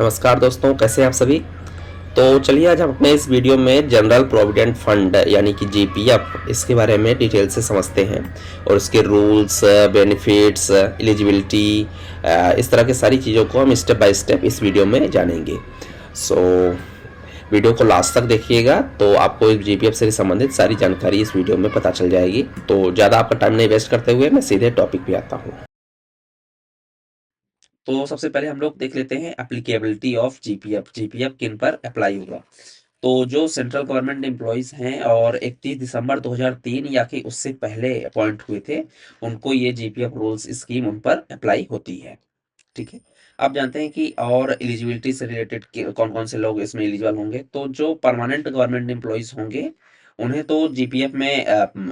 नमस्कार दोस्तों, कैसे हैं आप सभी। तो चलिए आज हम अपने इस वीडियो में जनरल प्रोविडेंट फंड यानी कि जीपीएफ इसके बारे में डिटेल से समझते हैं और इसके रूल्स, बेनिफिट्स, एलिजिबिलिटी, इस तरह की सारी चीज़ों को हम स्टेप बाय स्टेप इस वीडियो में जानेंगे। सो वीडियो को लास्ट तक देखिएगा तो आपको इस जीपीएफ से संबंधित सारी जानकारी इस वीडियो में पता चल जाएगी। तो ज़्यादा आपका टाइम नहीं वेस्ट करते हुए मैं सीधे टॉपिक पे आता हूँ। तो सबसे पहले हम लोग देख लेते हैं एप्लीकेबिलिटी ऑफ जीपीएफ। जीपीएफ किन पर अप्लाई होगा। तो जो सेंट्रल गवर्नमेंट एम्प्लॉयज़ हैं और 31 दिसंबर 2003 या कि उससे पहले अपॉइंट हुए थे, उनको ये जीपीएफ रूल्स स्कीम उन पर अप्लाई होती है। ठीक है। आप जानते हैं कि और एलिजिबिलिटी से रिलेटेड कौन कौन से लोग इसमें एलिजिबल होंगे। तो जो परमानेंट गवर्नमेंट एम्प्लॉयज़ होंगे उन्हें तो जीपीएफ में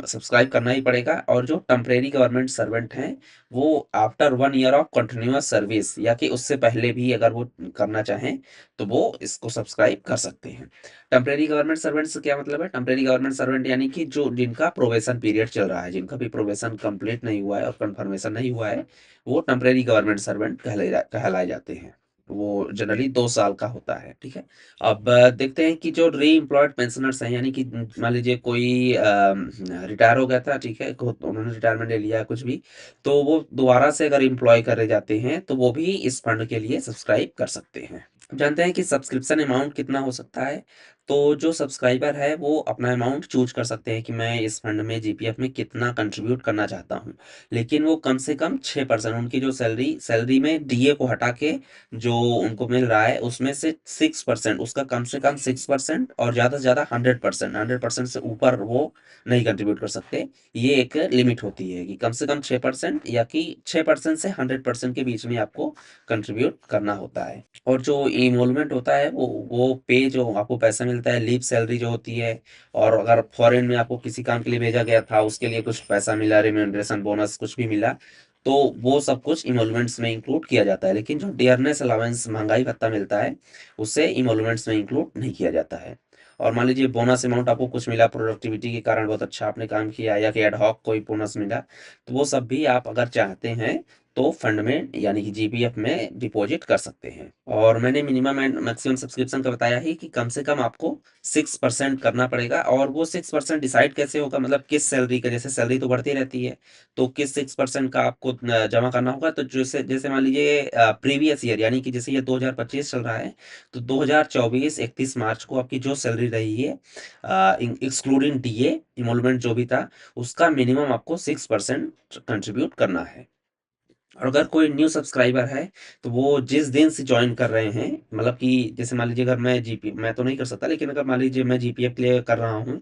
सब्सक्राइब करना ही पड़ेगा, और जो टेम्परेरी गवर्नमेंट सर्वेंट हैं वो after 1 year of continuous service या कि उससे पहले भी अगर वो करना चाहें तो वो इसको सब्सक्राइब कर सकते हैं। टेम्परेरी गवर्नमेंट सर्वेंट से क्या मतलब है। टेम्परेरी गवर्नमेंट सर्वेंट यानी कि जो जिनका प्रोबेशन पीरियड चल रहा है, जिनका भी प्रोबेशन कंप्लीट नहीं हुआ है और कंफर्मेशन नहीं हुआ है, वो टेम्परेरी गवर्नमेंट सर्वेंट कहलाए जाते हैं। वो जनरली 2 साल का होता है। ठीक है। अब देखते हैं कि जो री एम्प्लॉयड पेंशनर्स हैं, यानी कि मान लीजिए कोई रिटायर हो गया था, ठीक है, उन्होंने रिटायरमेंट ले लिया है कुछ भी, तो वो दोबारा से अगर एम्प्लॉय करे जाते हैं तो वो भी इस फंड के लिए सब्सक्राइब कर सकते हैं। अब जानते हैं कि सब्सक्रिप्शन अमाउंट कितना हो सकता है। तो जो सब्सक्राइबर है वो अपना अमाउंट चूज कर सकते हैं कि मैं इस फंड में जीपीएफ में कितना कंट्रीब्यूट करना चाहता हूँ, लेकिन वो कम से कम 6% उनकी जो सैलरी सैलरी में डीए को हटा के जो उनको मिल रहा है उसमें से 6%, उसका कम से कम 6% और ज़्यादा से ज़्यादा 100% से ऊपर वो नहीं कंट्रीब्यूट कर सकते। ये एक लिमिट होती है कि कम से कम 6% या कि 6% से 100% के बीच में आपको कंट्रीब्यूट करना होता है। और जो इमोलमेंट होता है वो पे जो आपको पैसा मिलता है, लीव सैलरी जो होती है, और अगर फॉरेन में आपको किसी काम के लिए भेजा गया था उसके लिए कुछ पैसा मिला, रिम्यूनरेशन बोनस कुछ भी मिला, तो वो सब कुछ इमोलमेंट्स में इंक्लूड किया जाता है। लेकिन जो डियरनेस अलाउंस महंगाई भत्ता मिलता है उसे इमोलमेंट्स में इंक्लूड नहीं किया जाता है। और मान लीजिए बोनस अमाउंट आपको कुछ मिला, प्रोडक्टिविटी के कारण बहुत अच्छा आपने काम किया, या कि एडहॉक कोई बोनस मिला, तो वो सब भी आप अगर चाहते हैं तो फंड में यानी कि जीपीएफ में डिपॉजिट कर सकते हैं। और मैंने मिनिमम एंड मैक्सिमम सब्सक्रिप्शन का बताया ही कि कम से कम आपको 6% करना पड़ेगा। और वो 6% डिसाइड कैसे होगा, मतलब किस सैलरी का, जैसे सैलरी तो बढ़ती रहती है, तो किस 6% का आपको जमा करना होगा। तो जैसे जैसे मान लीजिए प्रीवियस ईयर यानी कि जैसे ये 2025 चल रहा है, तो 2024 31 मार्च को आपकी जो सैलरी रही है एक्सक्लूडिंग डीए इमोलमेंट जो भी था, उसका मिनिमम आपको 6% कंट्रीब्यूट करना है। और अगर कोई न्यू सब्सक्राइबर है तो वो जिस दिन से ज्वाइन कर रहे हैं, मतलब कि जैसे मान लीजिए अगर मैं जीपी मैं तो नहीं कर सकता, लेकिन अगर मान लीजिए मैं जीपीएफ के लिए कर रहा हूँ,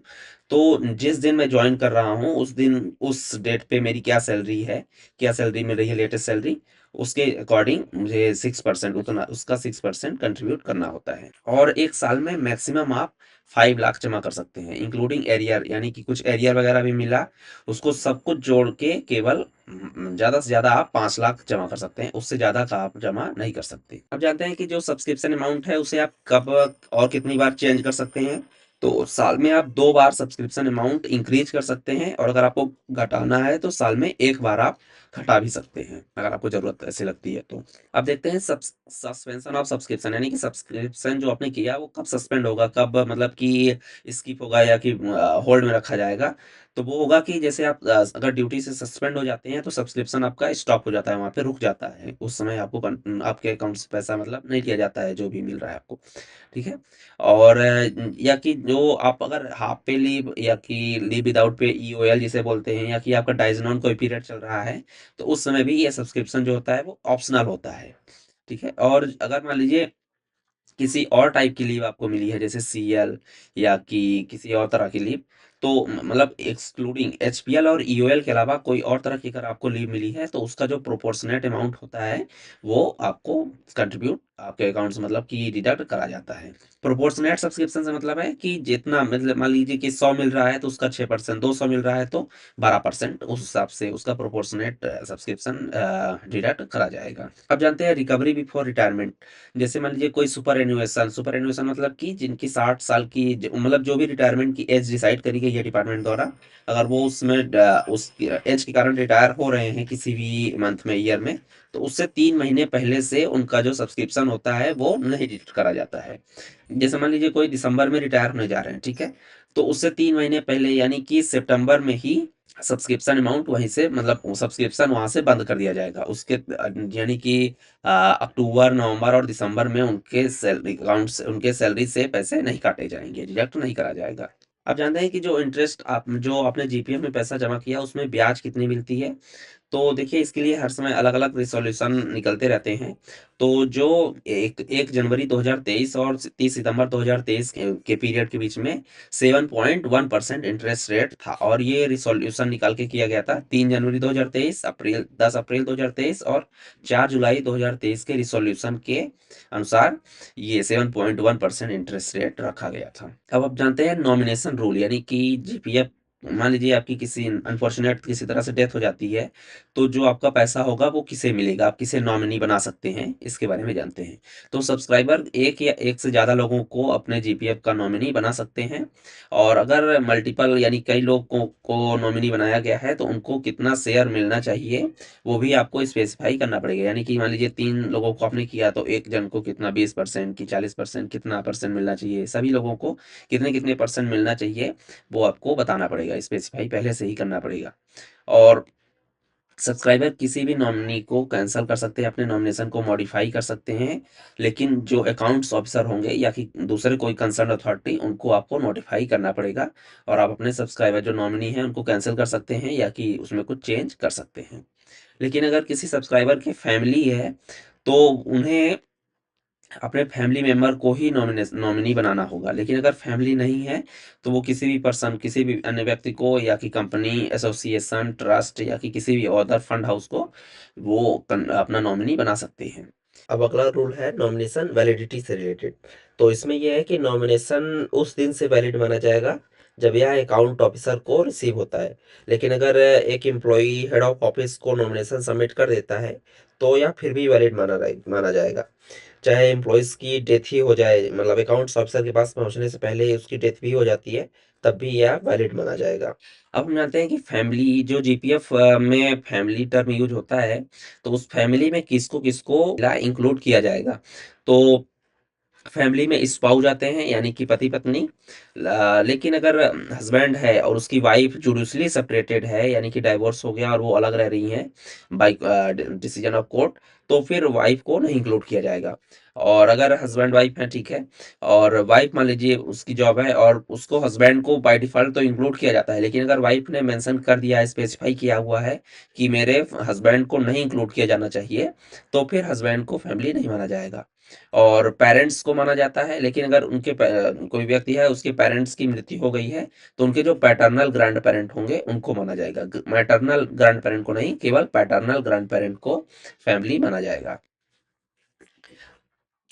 तो जिस दिन मैं ज्वाइन कर रहा हूँ उस दिन उस डेट पे मेरी क्या सैलरी है, क्या सैलरी मिल रही है लेटेस्ट सैलरी, उसके अकॉर्डिंग मुझे 6% उतना उसका 6% कंट्रीब्यूट करना होता है। और एक साल में मैक्सिमम आप 5 लाख जमा कर सकते हैं इंक्लूडिंग एरियर, यानी कि कुछ एरियर वगैरह भी मिला, उसको सब कुछ जोड़ के केवल ज़्यादा से ज़्यादा आप 5 लाख जमा कर सकते हैं, उससे ज़्यादा का आप जमा नहीं कर सकते। अब जानते हैं कि जो सब्सक्रिप्शन अमाउंट है उसे आप कब और कितनी बार चेंज कर सकते हैं। तो साल में आप 2 बार सब्सक्रिप्शन अमाउंट इंक्रीज कर सकते हैं, और अगर आपको घटाना है तो साल में 1 बार आप घटा भी सकते हैं अगर आपको ज़रूरत ऐसी लगती है तो। अब देखते हैं सस्पेंशन ऑफ सब्सक्रिप्शन, यानी कि सब्सक्रिप्शन जो आपने किया वो कब सस्पेंड होगा, कब मतलब कि स्किप होगा या कि होल्ड में रखा जाएगा। तो वो होगा कि जैसे आप अगर ड्यूटी से सस्पेंड हो जाते हैं तो सब्सक्रिप्शन आपका स्टॉप हो जाता है, वहाँ पे रुक जाता है, उस समय आपको आपके अकाउंट से पैसा मतलब नहीं लिया जाता है जो भी मिल रहा है आपको। ठीक है। और या कि जो आप अगर हाफ पे लीव या कि लीव विदाउट पे ईओएल जिसे बोलते हैं, या कि आपका डाइजनॉन कोई पीरियड चल रहा है, तो उस समय भी ये सब्सक्रिप्शन जो होता है वो ऑप्शनल होता है। ठीक है। और अगर मान लीजिए किसी और टाइप की लीव आपको मिली है जैसे सीएल या कि किसी और तरह की लीव, तो मतलब एक्सक्लूडिंग एचपीएल और ईओएल के अलावा कोई और तरह की अगर आपको लीव मिली है तो उसका जो प्रोपोर्शनेट अमाउंट होता है वो आपको कंट्रीब्यूट आपके अकाउंट से मतलब कि डिडक्ट करा जाता है। प्रोपोर्शनेट सब्सक्रिप्शन से मतलब है कि जितना मतलब मान लीजिए कि 100 मिल रहा है तो उसका 6%, 200 मिल रहा है तो 12%, उस हिसाब से उसका प्रोपोर्शनेट सब्सक्रिप्शन डिडक्ट करा जाएगा। अब जानते हैं रिकवरी बिफोर रिटायरमेंट। जैसे मान लीजिए कोई सुपर एन्युएशन मतलब कि जिनकी 60 साल की मतलब जो भी रिटायरमेंट की एज डिसाइड करी गई है डिपार्टमेंट द्वारा, अगर वो उसमें उस एज के कारण रिटायर हो रहे हैं किसी भी मंथ में ईयर में, तो उससे 3 महीने पहले से उनका जो सब्सक्रिप्शन होता है वो नहीं डिलीट करा जाता है। जैसे मान लीजिए कोई दिसंबर में रिटायर होने जा रहे हैं, ठीक है? तो उससे 3 महीने पहले यानी कि सितंबर में ही सब्सक्रिप्शन अमाउंट वहीं से मतलब सब्सक्रिप्शन वहाँ से बंद कर दिया जाएगा। उसके यानी कि अक्टूबर, नवंबर और दिसंबर में उनके सैलरी अकाउंट से उनके सैलरी से पैसे नहीं काटे जाएँगे, डिडक्ट नहीं करा जाएगा। आप जानते हैं कि जो आपने जीपीएफ में पैसा जमा किया उसमें ब्याज कितनी मिलती है? तो देखिए इसके लिए हर समय अलग-अलग रिज़ॉल्यूशन निकलते रहते हैं। तो जो 1 जनवरी 2023 और 30 सितंबर 2023 के पीरियड के बीच में 7.1% इंटरेस्ट रेट था और ये रिज़ॉल्यूशन निकाल के किया गया था 3 जनवरी 2023, 10 अप्रैल 2023 और 4 जुलाई 2023 के रिज़ॉल्यूशन के अनुसार ये 7.1% इंटरेस्ट रेट रखा गया था। अब आप जानते हैं नॉमिनेशन रूल यानी कि जीपीएफ मान लीजिए आपकी किसी अनफॉर्चुनेट किसी तरह से डेथ हो जाती है, तो जो आपका पैसा होगा वो किसे मिलेगा? आप किसे नॉमिनी बना सकते हैं? इसके बारे में जानते हैं। तो सब्सक्राइबर एक या एक से ज़्यादा लोगों को अपने जीपीएफ का नॉमिनी बना सकते हैं और अगर मल्टीपल यानी कई लोगों को नॉमिनी बनाया गया है, तो उनको कितना शेयर मिलना चाहिए, वो भी आपको स्पेसिफ़ाई करना पड़ेगा। यानी कि मान लीजिए 3 लोगों को आपने किया, तो एक जन को कितना 20% कि 40% कितना परसेंट मिलना चाहिए, सभी लोगों को कितने-कितने परसेंट मिलना चाहिए, वो आपको बताना पड़ेगा, स्पेसिफ़ाई पहले से ही करना पड़ेगा। और सब्सक्राइबर किसी भी नॉमिनी को कैंसल कर सकते हैं, अपने नॉमिनेशन को मॉडिफ़ाई कर सकते हैं, लेकिन जो अकाउंट्स ऑफिसर होंगे या कि दूसरे कोई कंसर्न्ड अथॉरिटी उनको आपको नोटिफ़ाई करना पड़ेगा और आप अपने सब्सक्राइबर जो नॉमिनी हैं उनको कैंसल कर सकते हैं या कि उसमें कुछ चेंज कर सकते हैं। लेकिन अगर किसी सब्सक्राइबर की फैमिली है, तो उन्हें अपने फैमिली मेंबर को ही नॉमिनी बनाना होगा। लेकिन अगर फैमिली नहीं है, तो वो किसी भी पर्सन, किसी भी अन्य व्यक्ति को या कि कंपनी, एसोसिएशन, ट्रस्ट या कि किसी भी अदर फंड हाउस को वो अपना नॉमिनी बना सकते हैं। अब अगला रूल है नॉमिनेशन वैलिडिटी से रिलेटेड। तो इसमें यह है कि नॉमिनेशन उस दिन से वैलिड माना जाएगा जब यह अकाउंट ऑफिसर को रिसीव होता है। लेकिन अगर एक एम्प्लॉई हेड ऑफ ऑफिस को नॉमिनेशन सबमिट कर देता है, तो यह फिर भी वैलिड माना जाएगा। चाहे एम्प्लॉइज़ की डेथ ही हो जाए, मतलब अकाउंट्स ऑफिसर के पास पहुँचने से पहले ही उसकी डेथ भी हो जाती है, तब भी यह वैलिड माना जाएगा। अब हम जानते हैं कि फैमिली जो जीपीएफ में फैमिली टर्म यूज़ होता है, तो उस फैमिली में किसको-किसको इंक्लूड किया जाएगा। तो फैमिली में स्पाउस आते हैं यानी कि पति-पत्नी। लेकिन अगर हस्बैंड है और उसकी वाइफ जुडिशियली सेपरेटेड है यानी कि डाइवोर्स हो गया और वो अलग रह रही हैं बाय डिसीजन ऑफ कोर्ट, तो फिर वाइफ को नहीं इंक्लूड किया जाएगा। और अगर हस्बैंड वाइफ हैं, ठीक है, और वाइफ मान लीजिए उसकी जॉब है और उसको हस्बैंड को बाय डिफ़ॉल्ट तो इंक्लूड किया जाता है, लेकिन अगर वाइफ ने मेंशन कर दिया है, स्पेसिफाई किया हुआ है कि मेरे हस्बैंड को नहीं इंक्लूड किया जाना चाहिए, तो फिर हस्बैंड को फैमिली नहीं माना जाएगा। और पेरेंट्स को माना जाता है, लेकिन अगर कोई व्यक्ति है उसके पेरेंट्स की मृत्यु हो गई है, तो उनके जो पैटर्नल ग्रैंड पेरेंट होंगे उनको माना जाएगा। मैटरनल ग्रैंड पेरेंट को नहीं, केवल पैटर्नल ग्रैंड पेरेंट को फैमिली माना जाएगा।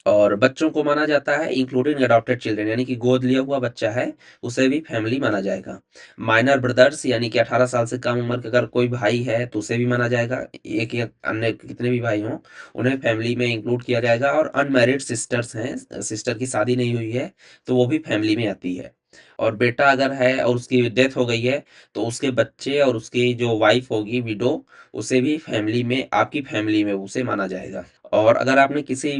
और बच्चों को माना जाता है इंक्लूडिंग अडॉप्टेड चिल्ड्रन यानी कि गोद लिया हुआ बच्चा है, उसे भी फैमिली माना जाएगा। माइनर ब्रदर्स यानी कि 18 साल से कम उम्र का अगर कोई भाई है तो उसे भी माना जाएगा। एक या अन्य कितने भी भाई हों, उन्हें फैमिली में इंक्लूड किया जाएगा और अनमैरिड सिस्टर्स हैं, सिस्टर की शादी नहीं हुई है, तो वो भी फैमिली में आती है। और बेटा अगर है और उसकी डेथ हो गई है, तो उसके बच्चे और उसकी जो वाइफ होगी विडो, उसे भी फैमिली में आपकी फैमिली में उसे माना जाएगा। और अगर आपने किसी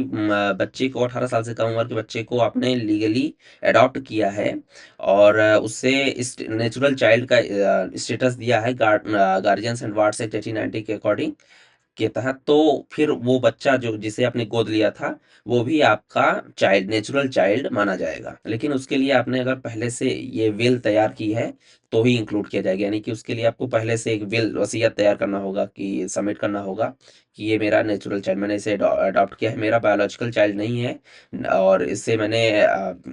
बच्चे को 18 साल से कम उम्र के बच्चे को आपने लीगली अडॉप्ट किया है और उससे इस नेचुरल चाइल्ड का स्टेटस दिया है गार्जियंस एंड वार्ड्स एक्ट 1890 के अकॉर्डिंग के तहत, तो फिर वो बच्चा जो जिसे आपने गोद लिया था, वो भी आपका चाइल्ड नेचुरल चाइल्ड माना जाएगा। लेकिन उसके लिए आपने अगर पहले से ये विल तैयार की है, तो ही इंक्लूड किया जाएगा। यानी कि उसके लिए आपको पहले से एक विल वसीयत तैयार करना होगा कि सबमिट करना होगा कि ये मेरा नेचुरल चाइल्ड, मैंने इसे अडॉप्ट किया है, मेरा बायोलॉजिकल चाइल्ड नहीं है और इसे मैंने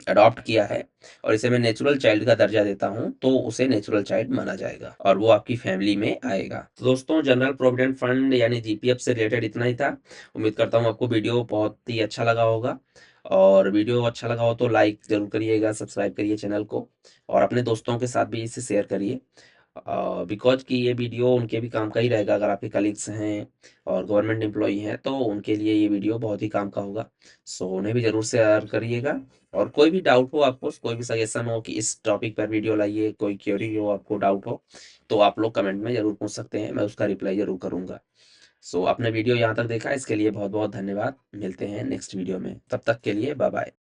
अडॉप्ट किया है और इसे मैं नेचुरल चाइल्ड का दर्जा देता हूँ, तो उसे नेचुरल चाइल्ड माना जाएगा और वो आपकी फैमिली में आएगा। तो दोस्तों जनरल प्रोविडेंट फंड यानी जीपीएफ से रिलेटेड इतना ही था। उम्मीद करता हूँ आपको वीडियो बहुत ही अच्छा लगा होगा और वीडियो अच्छा लगा हो तो लाइक ज़रूर करिएगा, सब्सक्राइब करिए चैनल को और अपने दोस्तों के साथ भी इसे शेयर करिए। बिकॉज़ कि ये वीडियो उनके भी काम का ही रहेगा, अगर आपके कलीग्स हैं और गवर्नमेंट एम्प्लॉयी हैं, तो उनके लिए ये वीडियो बहुत ही काम का होगा। सो उन्हें भी ज़रूर शेयर करिएगा और कोई भी डाउट हो आपको, कोई भी सजेशन हो कि इस टॉपिक पर वीडियो लाइए, कोई क्वेरी हो, आपको डाउट हो, तो आप लोग कमेंट में ज़रूर पूछ सकते हैं, मैं उसका रिप्लाई ज़रूर करूँगा। सो आपने वीडियो यहाँ तक देखा, इसके लिए बहुत बहुत धन्यवाद। मिलते हैं नेक्स्ट वीडियो में, तब तक के लिए बाय बाय।